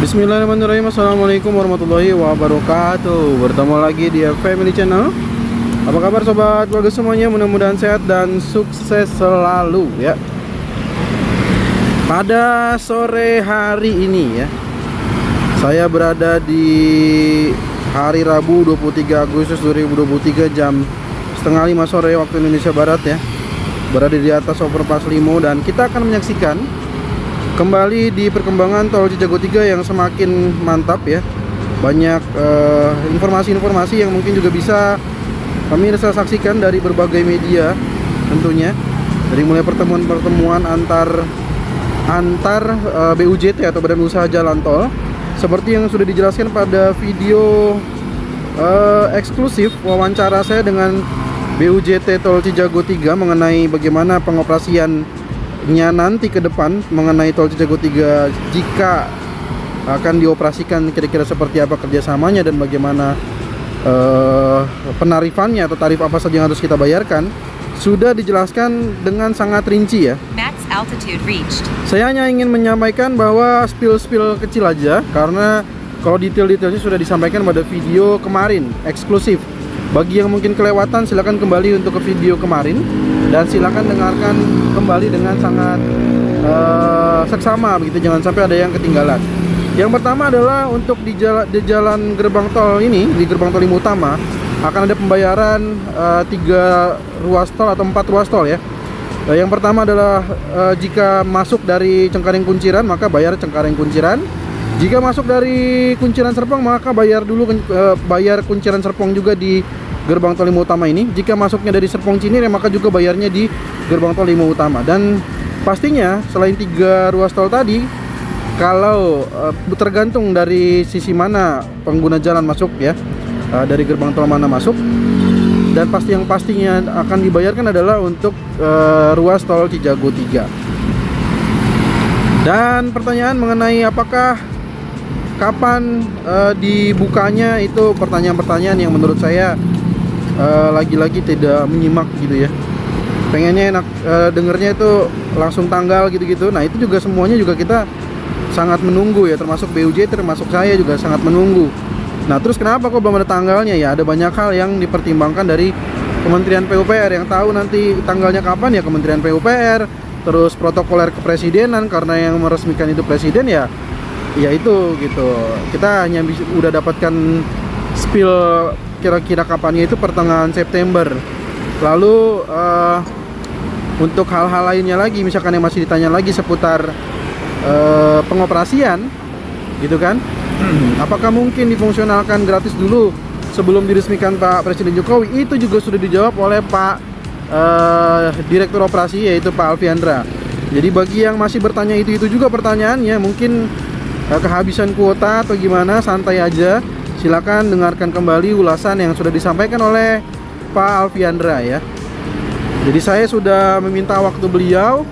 Bismillahirrahmanirrahim. Assalamualaikum warahmatullahi wabarakatuh. Bertemu lagi di Family Channel. Apa kabar sobat keluarga semuanya? Mudah-mudahan sehat dan sukses selalu ya. Pada sore hari ini ya, saya berada di hari Rabu 23 Agustus 2023 jam setengah 5 sore waktu Indonesia Barat ya. Berada di atas overpass Limo dan kita akan menyaksikan kembali di perkembangan tol Cijago 3 yang semakin mantap ya. Banyak informasi-informasi yang mungkin juga bisa pemirsa saksikan dari berbagai media tentunya. Dari mulai pertemuan-pertemuan antar BUJT atau Badan Usaha Jalan Tol, seperti yang sudah dijelaskan pada video eksklusif wawancara saya dengan BUJT Tol Cijago 3 mengenai bagaimana pengoperasiannya nanti ke depan mengenai Tol Cijago 3 jika akan dioperasikan, kira-kira seperti apa kerjasamanya dan bagaimana penarifannya atau tarif apa saja yang harus kita bayarkan, sudah dijelaskan dengan sangat rinci ya. Max altitude reached. Saya hanya ingin menyampaikan bahwa spill kecil aja, karena kalau detail-detailnya sudah disampaikan pada video kemarin eksklusif. Bagi yang mungkin kelewatan, silakan kembali untuk ke video kemarin dan silakan dengarkan kembali dengan sangat seksama begitu, jangan sampai ada yang ketinggalan. Yang pertama adalah untuk di jalan gerbang tol ini, di gerbang tol Limo Utama akan ada pembayaran 3 ruas tol atau 4 ruas tol ya. Yang pertama adalah jika masuk dari Cengkareng Kunciran maka bayar Cengkareng Kunciran. Jika masuk dari Kunciran Serpong maka bayar dulu bayar Kunciran Serpong juga di gerbang tol Limo Utama ini. Jika masuknya dari Serpong Cinere maka juga bayarnya di gerbang tol Limo Utama. Dan pastinya selain 3 ruas tol tadi, kalau tergantung dari sisi mana pengguna jalan masuk ya, dari gerbang tol mana masuk, dan yang pastinya akan dibayarkan adalah untuk ruas tol Cijago 3. Dan pertanyaan mengenai apakah kapan dibukanya, itu pertanyaan-pertanyaan yang menurut saya lagi-lagi tidak menyimak gitu ya. Pengennya enak dengernya itu langsung tanggal gitu-gitu. Nah itu juga semuanya juga kita sangat menunggu ya, termasuk BUJT, termasuk saya juga sangat menunggu. Nah terus kenapa kok belum ada tanggalnya ya? Ada banyak hal yang dipertimbangkan dari Kementerian PUPR. Yang tahu nanti tanggalnya kapan ya Kementerian PUPR. Terus protokoler kepresidenan, karena yang meresmikan itu presiden ya itu gitu. Kita hanya udah dapatkan spill kira-kira kapannya itu pertengahan September. Lalu untuk hal-hal lainnya lagi, misalkan yang masih ditanya lagi seputar pengoperasian gitu kan, apakah mungkin difungsionalkan gratis dulu sebelum diresmikan Pak Presiden Jokowi, itu juga sudah dijawab oleh Pak Direktur Operasi, yaitu Pak Alfiandra. Jadi bagi yang masih bertanya itu juga pertanyaannya, mungkin kehabisan kuota atau gimana, santai aja, silakan dengarkan kembali ulasan yang sudah disampaikan oleh Pak Alfiandra ya. Jadi saya sudah meminta waktu beliau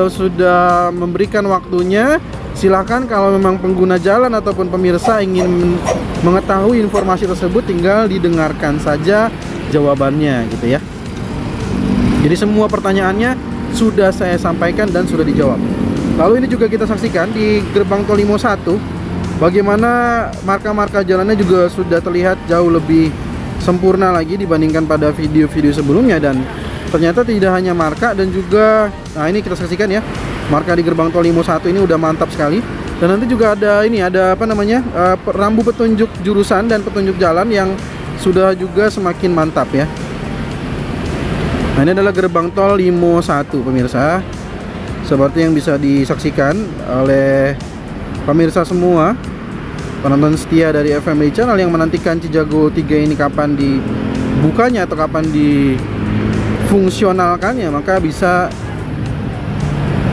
sudah memberikan waktunya. Silakan kalau memang pengguna jalan ataupun pemirsa ingin mengetahui informasi tersebut, tinggal didengarkan saja jawabannya gitu ya. Jadi semua pertanyaannya sudah saya sampaikan dan sudah dijawab. Lalu ini juga kita saksikan di gerbang tol Limo 1, bagaimana marka-marka jalannya juga sudah terlihat jauh lebih sempurna lagi dibandingkan pada video-video sebelumnya. Dan ternyata tidak hanya marka dan juga, nah ini kita saksikan ya, marka di gerbang tol Limo 1 ini udah mantap sekali. Dan nanti juga ada ini, ada apa namanya, rambu petunjuk jurusan dan petunjuk jalan yang sudah juga semakin mantap ya. Nah ini adalah gerbang tol Limo 1 pemirsa, seperti yang bisa disaksikan oleh pemirsa semua, penonton setia dari FMI Channel yang menantikan Cijago 3 ini kapan dibukanya atau kapan difungsionalkannya, maka bisa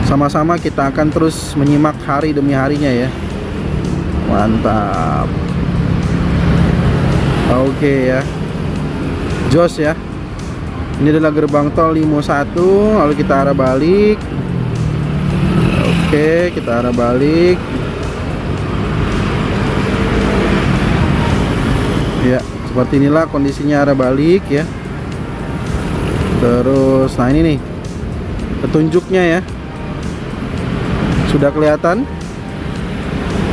sama-sama kita akan terus menyimak hari demi harinya ya. Mantap. Oke ya, jos ya. Ini adalah gerbang tol Limo 1, lalu kita arah balik. Oke, kita arah balik. Ya, seperti inilah kondisinya arah balik ya. Terus, nah ini nih petunjuknya ya, sudah kelihatan.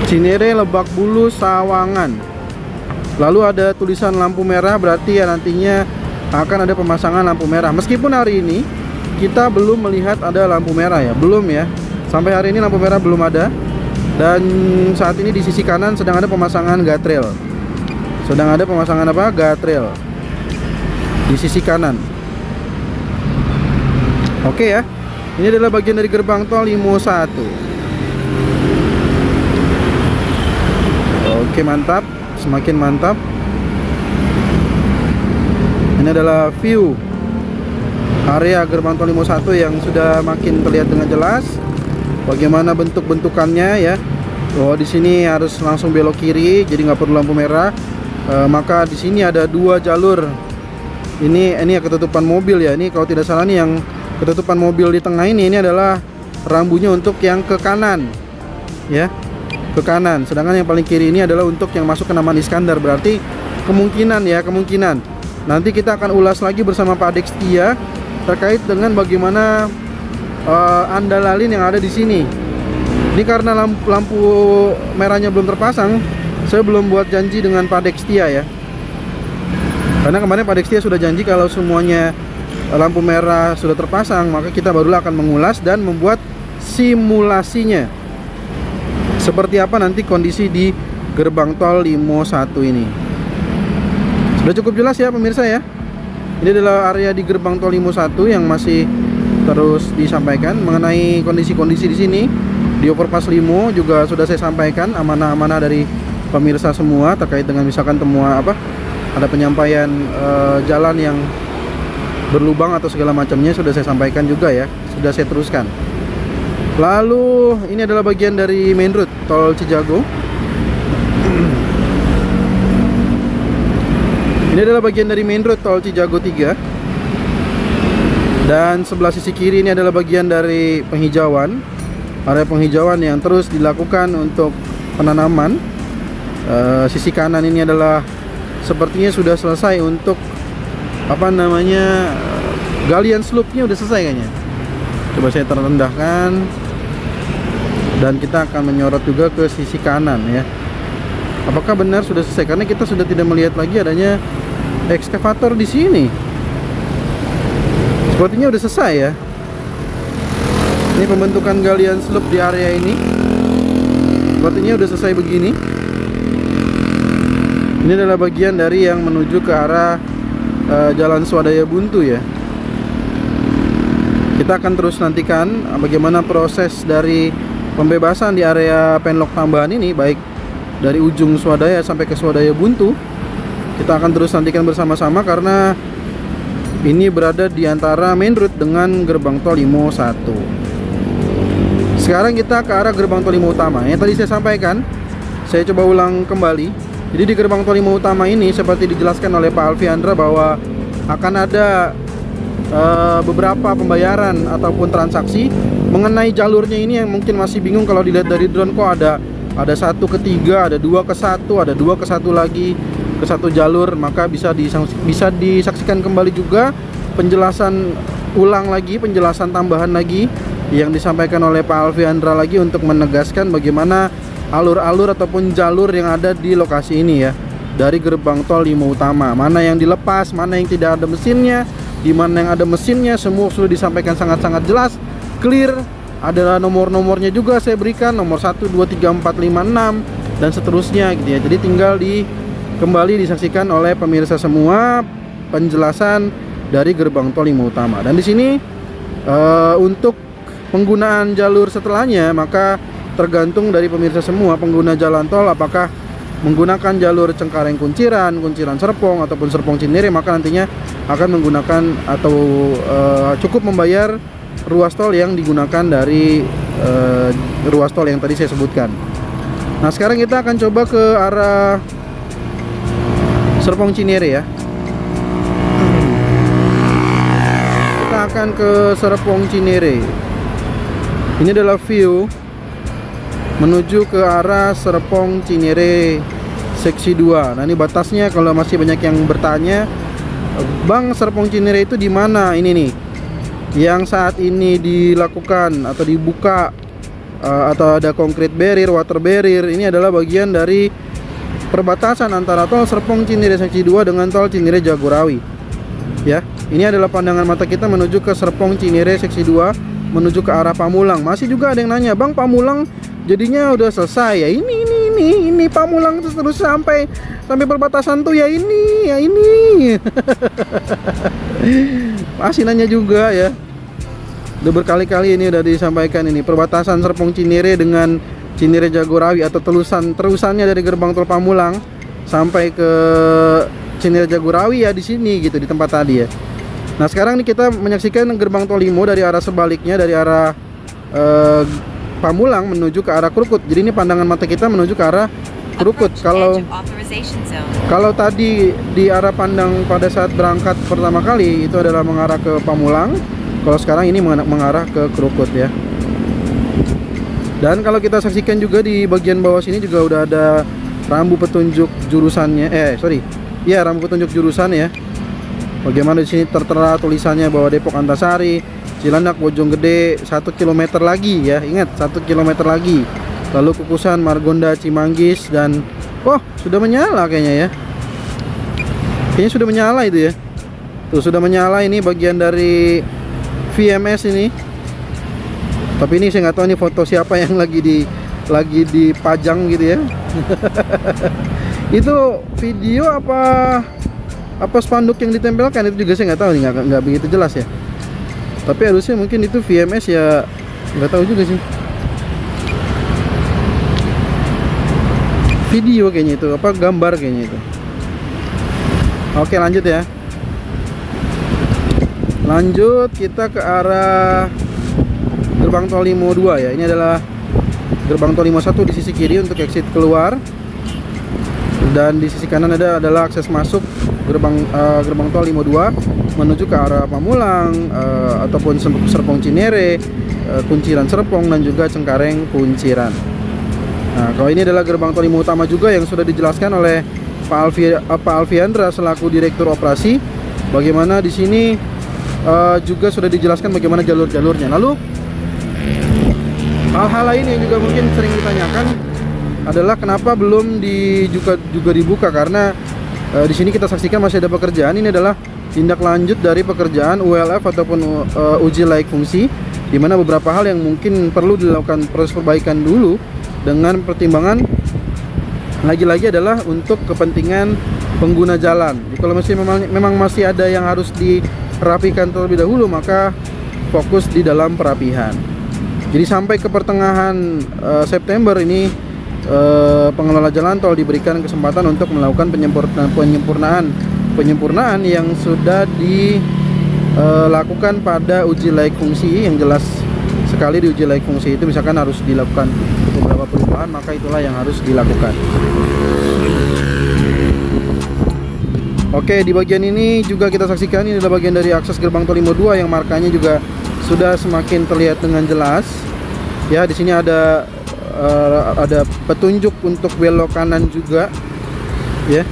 Cinere, Lebak Bulus, Sawangan. Lalu ada tulisan lampu merah, berarti ya nantinya akan ada pemasangan lampu merah. Meskipun hari ini kita belum melihat ada lampu merah ya, belum ya. Sampai hari ini lampu merah belum ada. Dan saat ini di sisi kanan sedang ada pemasangan guardrail. Sedang ada pemasangan apa? Guardrail di sisi kanan. Oke ya. Ini adalah bagian dari gerbang tol Limo 1. Oke, mantap, semakin mantap. Ini adalah view area gerbang tol Limo 1 yang sudah makin terlihat dengan jelas. Bagaimana bentuk-bentukannya ya. Oh, di sini harus langsung belok kiri, jadi nggak perlu lampu merah. Maka di sini ada 2 jalur. Ini ketutupan mobil ya. Ini kalau tidak salah nih yang ketutupan mobil di tengah ini adalah rambunya untuk yang ke kanan ya, ke kanan. Sedangkan yang paling kiri ini adalah untuk yang masuk ke Naman Iskandar. Berarti kemungkinan nanti kita akan ulas lagi bersama Pak Dextia terkait dengan bagaimana andalalin yang ada di sini. Ini karena lampu merahnya belum terpasang, saya belum buat janji dengan Pak Dextia ya. Karena kemarin Pak Dextia sudah janji kalau semuanya lampu merah sudah terpasang, maka kita barulah akan mengulas dan membuat simulasinya. Seperti apa nanti kondisi di gerbang tol Limo 1 ini. Sudah cukup jelas ya pemirsa ya. Ini adalah area di gerbang tol Limo 1 yang masih terus disampaikan mengenai kondisi-kondisi di sini. Di overpass Limo juga sudah saya sampaikan amanah-amanah dari pemirsa semua terkait dengan misalkan temuan ada penyampaian jalan yang berlubang atau segala macamnya sudah saya sampaikan juga ya, sudah saya teruskan. Lalu ini adalah bagian dari main road tol Cijago. Ini adalah bagian dari main road tol Cijago 3. Dan sebelah sisi kiri ini adalah bagian dari penghijauan, area penghijauan yang terus dilakukan untuk penanaman. Sisi kanan ini adalah sepertinya sudah selesai untuk galian slope-nya udah selesai kayaknya. Coba saya terendahkan dan kita akan menyorot juga ke sisi kanan ya. Apakah benar sudah selesai? Karena kita sudah tidak melihat lagi adanya ekskavator di sini. Sepertinya udah selesai ya. Ini pembentukan galian slope di area ini. Sepertinya udah selesai begini. Ini adalah bagian dari yang menuju ke arah Jalan Swadaya Buntu ya. Kita akan terus nantikan bagaimana proses dari pembebasan di area penlock tambahan ini, baik dari ujung Swadaya sampai ke Swadaya Buntu. Kita akan terus nantikan bersama-sama karena ini berada di antara main road dengan gerbang tol Limo 1. Sekarang kita ke arah gerbang tol Limo utama. Yang tadi saya sampaikan, saya coba ulang kembali. Jadi di gerbang tol Limo utama ini seperti dijelaskan oleh Pak Alfiandra bahwa akan ada beberapa pembayaran ataupun transaksi mengenai jalurnya ini yang mungkin masih bingung kalau dilihat dari drone kok ada 1 ke 3, ada 2 ke 1, ada 2 ke 1 lagi ke 1 jalur, maka bisa disaksikan kembali juga penjelasan ulang lagi, penjelasan tambahan lagi yang disampaikan oleh Pak Alfiandra lagi untuk menegaskan bagaimana alur-alur ataupun jalur yang ada di lokasi ini ya, dari gerbang tol Limo utama, mana yang dilepas, mana yang tidak ada mesinnya, di mana yang ada mesinnya, semua sudah disampaikan sangat-sangat jelas, clear. Ada nomor-nomornya juga saya berikan, nomor 1, 2, 3, 4, 5, 6 dan seterusnya gitu ya. Jadi tinggal kembali disaksikan oleh pemirsa semua penjelasan dari gerbang tol Limo utama. Dan di sini untuk penggunaan jalur setelahnya maka tergantung dari pemirsa semua pengguna jalan tol, apakah menggunakan jalur Cengkareng Kunciran, Kunciran Serpong ataupun Serpong Cinere, maka nantinya akan menggunakan atau cukup membayar ruas tol yang digunakan dari ruas tol yang tadi saya sebutkan. Nah, sekarang kita akan coba ke arah Serpong Cinere ya. Kita akan ke Serpong Cinere. Ini adalah view menuju ke arah Serpong Cinere seksi 2. Nah, ini batasnya kalau masih banyak yang bertanya, Bang, Serpong Cinere itu di mana? Ini nih yang saat ini dilakukan atau dibuka atau ada concrete barrier, water barrier. Ini adalah bagian dari perbatasan antara tol Serpong Cinere seksi 2 dengan tol Cinere Jagorawi. Ya, ini adalah pandangan mata kita menuju ke Serpong Cinere seksi 2 menuju ke arah Pamulang. Masih juga ada yang nanya, "Bang, Pamulang jadinya udah selesai ya?" Ini Pamulang terus sampai perbatasan tuh ya ini. Masih nanya juga ya. Udah berkali-kali ini udah disampaikan, ini perbatasan Serpong Cinere dengan Cinere Jagorawi atau terusannya dari gerbang tol Pamulang sampai ke Cinere Jagorawi ya di sini gitu, di tempat tadi ya. Nah, sekarang nih kita menyaksikan gerbang tol Limo dari arah sebaliknya, dari arah Pamulang menuju ke arah Krukut. Jadi ini pandangan mata kita menuju ke arah Krukut. Kalau tadi di arah pandang pada saat berangkat pertama kali itu adalah mengarah ke Pamulang, kalau sekarang ini mengarah ke Krukut ya. Dan kalau kita saksikan juga di bagian bawah sini juga udah ada rambu petunjuk jurusannya, rambu petunjuk jurusan ya. Bagaimana di sini tertera tulisannya bahwa Depok Antasari, Cilandak, Bojonggede 1 km lagi ya. Ingat, 1 km lagi. Lalu Kukusan, Margonda, Cimanggis, dan sudah menyala kayaknya ya. Kayaknya sudah menyala itu ya. Tuh sudah menyala, ini bagian dari VMS ini. Tapi ini saya nggak tahu ini foto siapa yang lagi dipajang gitu ya. Itu video apa spanduk yang ditempelkan itu juga saya nggak tahu nih, nggak begitu jelas ya. Tapi harusnya mungkin itu VMS ya, nggak tahu juga sih. Video kayaknya itu, gambar kayaknya itu. Oke, lanjut ya. Lanjut kita ke arah gerbang tol Limo 2 ya. Ini adalah gerbang tol Limo 1 di sisi kiri untuk exit keluar. Dan di sisi kanan adalah akses masuk gerbang tol Limo 2 menuju ke arah Pamulang ataupun Serpong Cinere, Kunciran Serpong, dan juga Cengkareng Kunciran. Nah, kalau ini adalah gerbang tol Limo utama juga yang sudah dijelaskan oleh Pak Alfiandra selaku Direktur Operasi. Bagaimana di sini juga sudah dijelaskan bagaimana jalur-jalurnya. Lalu hal-hal lain yang juga mungkin sering ditanyakan adalah kenapa belum juga dibuka, karena di sini kita saksikan masih ada pekerjaan. Ini adalah tindak lanjut dari pekerjaan ULF ataupun uji layak fungsi, di mana beberapa hal yang mungkin perlu dilakukan proses perbaikan dulu dengan pertimbangan lagi-lagi adalah untuk kepentingan pengguna jalan. Jadi kalau memang masih ada yang harus dirapikan terlebih dahulu, maka fokus di dalam perapihan. Jadi sampai ke pertengahan September ini pengelola jalan tol diberikan kesempatan untuk melakukan penyempurnaan yang sudah dilakukan pada uji layak fungsi. Yang jelas sekali di uji layak fungsi itu misalkan harus dilakukan beberapa perubahan, maka itulah yang harus dilakukan. Oke, di bagian ini juga kita saksikan ini adalah bagian dari akses gerbang tol Limo 2 yang markanya juga sudah semakin terlihat dengan jelas. Ya, di sini ada petunjuk untuk belok kanan juga, ya.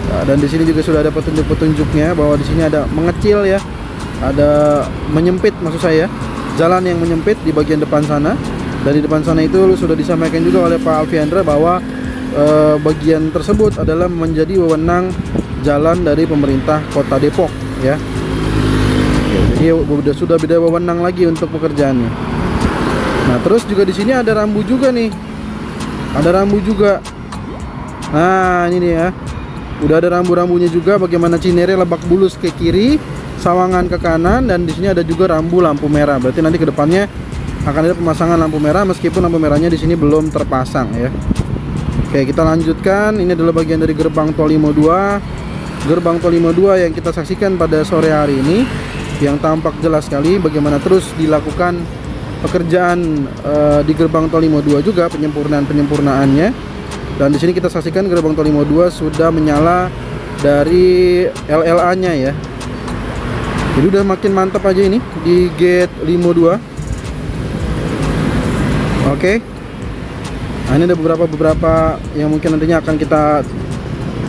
Nah, dan di sini juga sudah ada petunjuk-petunjuknya bahwa di sini ada mengecil ya, ada menyempit maksud saya, jalan yang menyempit di bagian depan sana. Dan di depan sana itu sudah disampaikan juga oleh Pak Alfiandra bahwa bagian tersebut adalah menjadi wewenang jalan dari pemerintah Kota Depok, ya. Jadi sudah beda wewenang lagi untuk pekerjaannya. Nah, terus juga di sini ada rambu juga nih. Ada rambu juga. Nah, ini nih ya. Udah ada rambu-rambunya juga bagaimana Cinere Lebak Bulus ke kiri, Sawangan ke kanan, dan di sini ada juga rambu lampu merah. Berarti nanti ke depannya akan ada pemasangan lampu merah meskipun lampu merahnya di sini belum terpasang ya. Oke, kita lanjutkan. Ini adalah bagian dari gerbang tol Limo 2. Gerbang tol Limo 2 yang kita saksikan pada sore hari ini, yang tampak jelas sekali bagaimana terus dilakukan pekerjaan di gerbang tol Limo 2 juga penyempurnaannya. Dan di sini kita saksikan gerbang tol Limo 2 sudah menyala dari LLA-nya ya. Jadi udah makin mantap aja ini di gate Limo 2. Oke. Nah, ini ada beberapa yang mungkin nantinya akan kita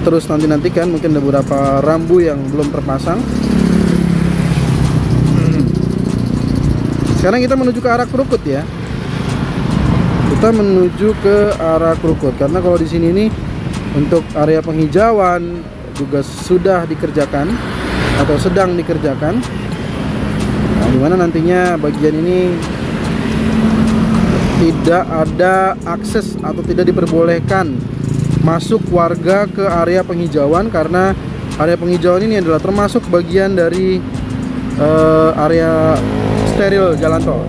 terus nantikan. Mungkin ada beberapa rambu yang belum terpasang. Sekarang kita menuju ke arah Krukut ya. kita menuju ke arah Krukut, karena kalau di sini nih untuk area penghijauan juga sudah dikerjakan atau sedang dikerjakan. Nah, dimana nantinya bagian ini tidak ada akses atau tidak diperbolehkan masuk warga ke area penghijauan, karena area penghijauan ini adalah termasuk bagian dari area steril jalan tol.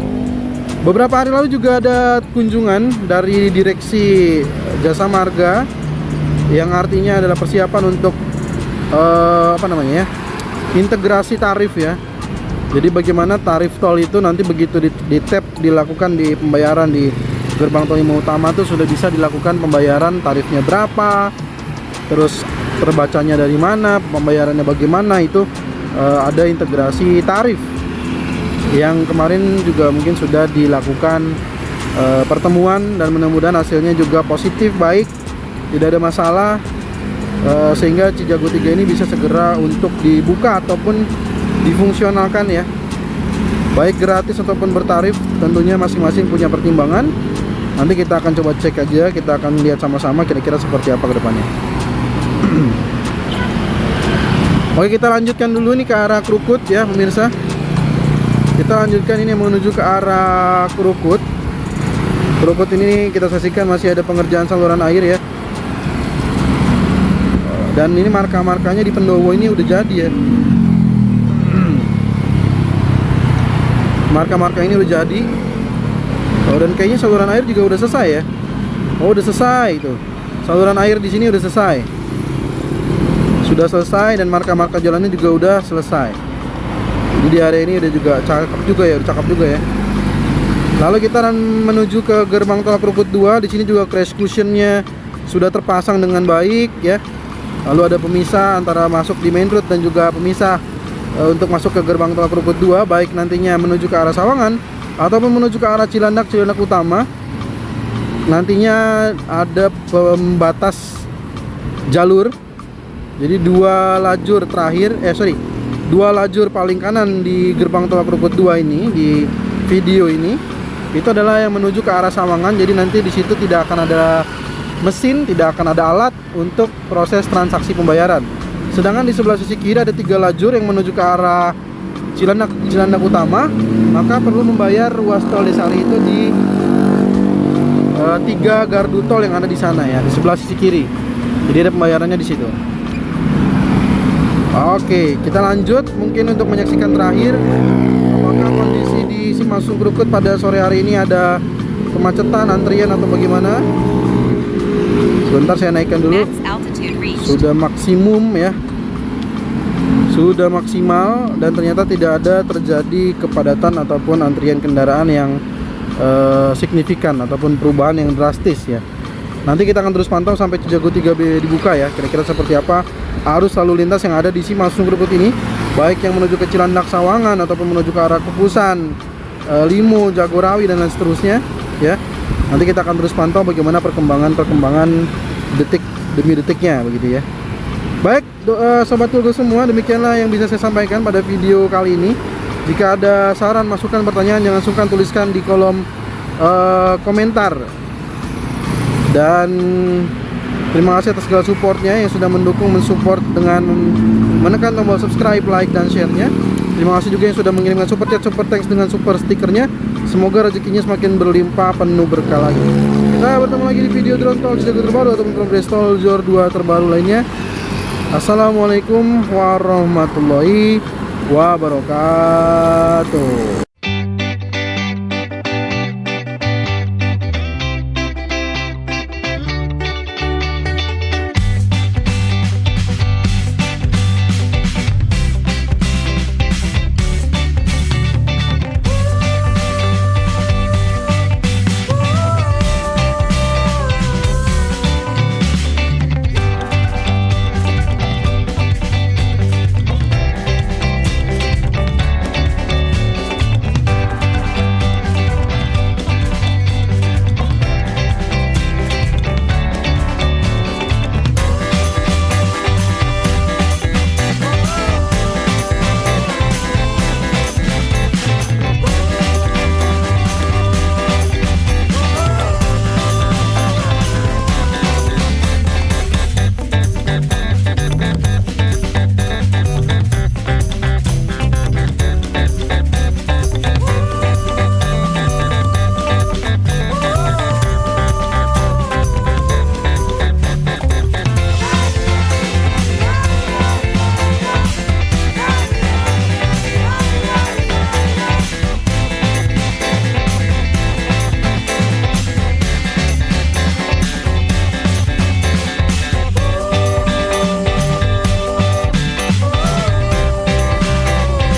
Beberapa hari lalu juga ada kunjungan dari Direksi Jasa Marga, yang artinya adalah persiapan untuk integrasi tarif ya. Jadi bagaimana tarif tol itu nanti begitu di tap dilakukan di pembayaran di gerbang tol 5 utama itu sudah bisa dilakukan pembayaran, tarifnya berapa, terus terbacanya dari mana, pembayarannya bagaimana, itu ada integrasi tarif yang kemarin juga mungkin sudah dilakukan pertemuan, dan mudah-mudahan hasilnya juga positif, baik, tidak ada masalah, sehingga Cijago 3 ini bisa segera untuk dibuka ataupun difungsionalkan ya, baik gratis ataupun bertarif. Tentunya masing-masing punya pertimbangan. Nanti kita akan coba cek aja, kita akan lihat sama-sama kira-kira seperti apa ke depannya. Oke, kita lanjutkan dulu nih ke arah Krukut ya pemirsa. Kita lanjutkan ini menuju ke arah Krukut. Krukut ini kita saksikan masih ada pengerjaan saluran air ya. Dan ini marka-markanya di Pendowo ini udah jadi ya. Marka-marka ini udah jadi. Oh, dan kayaknya saluran air juga udah selesai ya. Oh, udah selesai itu. Saluran air di sini udah selesai. Sudah selesai, dan marka-marka jalannya juga udah selesai. Jadi di area ini udah juga cakep juga ya, cakep juga ya. Lalu kita menuju ke gerbang tol Krukut 2. Di sini juga crash cushionnya sudah terpasang dengan baik ya. Lalu ada pemisah antara masuk di main road dan juga pemisah untuk masuk ke gerbang tol Krukut 2, baik nantinya menuju ke arah Sawangan ataupun menuju ke arah Cilandak Utama. Nantinya ada pembatas jalur. Jadi dua lajur paling kanan di gerbang tol Krukut 2 ini, di video ini, itu adalah yang menuju ke arah Sawangan. Jadi nanti di situ tidak akan ada mesin, tidak akan ada alat untuk proses transaksi pembayaran. Sedangkan di sebelah sisi kiri ada 3 lajur yang menuju ke arah Cilandak Utama, maka perlu membayar ruas tol Desari itu di 3 gardu tol yang ada di sana ya, di sebelah sisi kiri. Jadi ada pembayarannya di situ. Oke, kita lanjut mungkin untuk menyaksikan terakhir apakah kondisi di Cimasung Krukut pada sore hari ini ada kemacetan, antrian atau bagaimana. Sebentar saya naikkan dulu. Sudah maksimum ya, sudah maksimal, dan ternyata tidak ada terjadi kepadatan ataupun antrian kendaraan yang signifikan ataupun perubahan yang drastis ya. Nanti kita akan terus pantau sampai Cijago 3B dibuka ya, kira-kira seperti apa arus lalu lintas yang ada di Cimasung Krukut ini, baik yang menuju ke Cilandak Sawangan ataupun menuju ke arah Kupusan, Limo, Jagorawi dan lain seterusnya ya. Nanti kita akan terus pantau bagaimana perkembangan detik demi detiknya begitu ya. Baik, sobat Tulgo semua, demikianlah yang bisa saya sampaikan pada video kali ini. Jika ada saran, masukan, pertanyaan, jangan sungkan tuliskan di kolom komentar. Dan terima kasih atas segala supportnya yang sudah mendukung, mensupport dengan menekan tombol subscribe, like, dan share-nya. Terima kasih juga yang sudah mengirimkan super chat, super thanks dengan super stikernya. Semoga rezekinya semakin berlimpah, penuh berkah lagi. Kita bertemu lagi di video drone tol Cijago terbaru ataupun progres tol Jor 2 terbaru lainnya. Assalamualaikum warahmatullahi wabarakatuh.